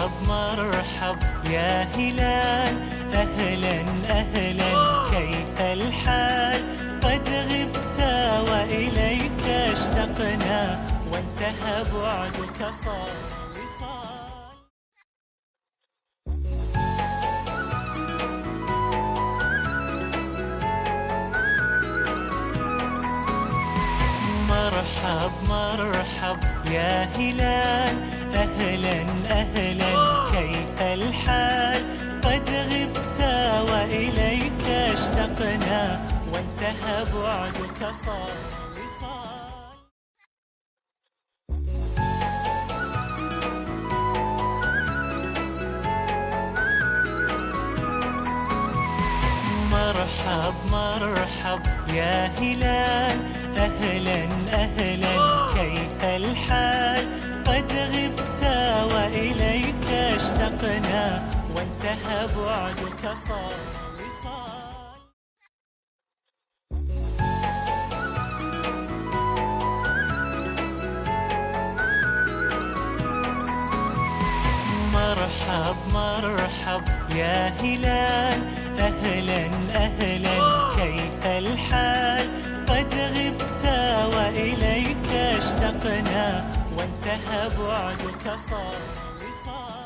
مرحب مرحب يا هلال، أهلا أهلا كيف الحال؟ قد غبت وإليك اشتقنا، وانتهى بعدك صار وصال. مرحب مرحب يا هلال، أهلا أهلا كيف الحال؟ قد غبت وإليك اشتقنا، وانتهى بعدك صار وصال. مرحب مرحب يا هلال، أهلا أهلا كيف الحال؟ قد غبت وإليك اشتقنا، وانتهى بعدك صار وصال. مرحب مرحب يا هلال، أهلا أهلا كيف الحال؟ قد غبت وإليك اشتقنا، وانتهى بعدك صار وصال.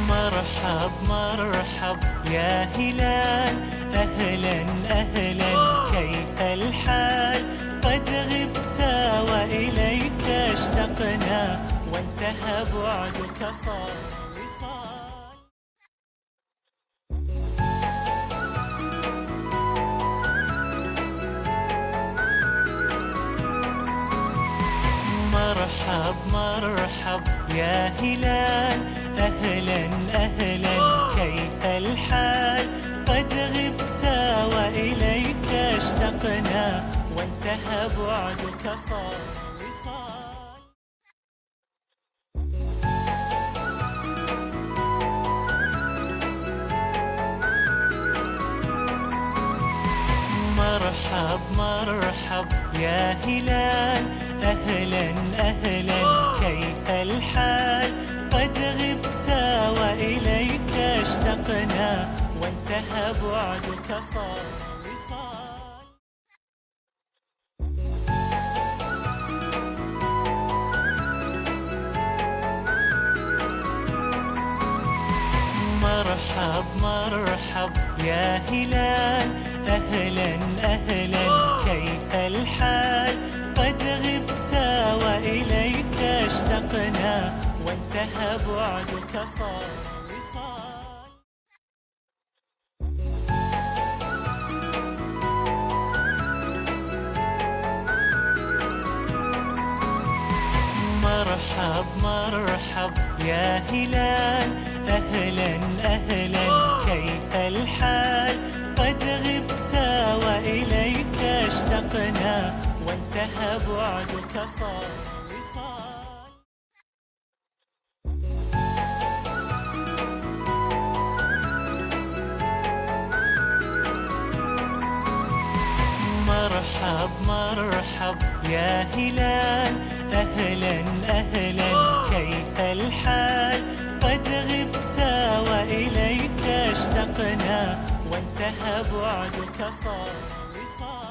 مرحب مرحب يا هلال، أهلا أهلا كيف الحال؟ قد غبت وإليك اشتقنا، وانتهى بعدك صار وصال. مرحب مرحب يا هلال، أهلا أهلا كيف الحال؟ قد غبت وإليك اشتقنا، وانتهى بعدك صار وصال. مرحب مرحب يا هلال، أهلا أهلا كيف الحال؟ قد غبت وإليك اشتقنا، وانتهى بعدك صار وصال. مرحب مرحب يا هلال، أهلا أهلا كيف الحال؟ قد غبت وإليك اشتقنا، وانتهى بعدك صار وصال. مرحب مرحب يا هلال، أهلا أهلا كيف الحال؟ قد غبت وإليك اشتقنا، وانتهى بعدك صار وصال. مرحب مرحب يا هلال، أهلا أهلا كيف الحال؟ قد غبت وإليك اشتقنا، وانتهى بعدك صار وصال.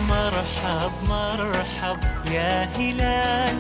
مرحب مرحب يا هلال،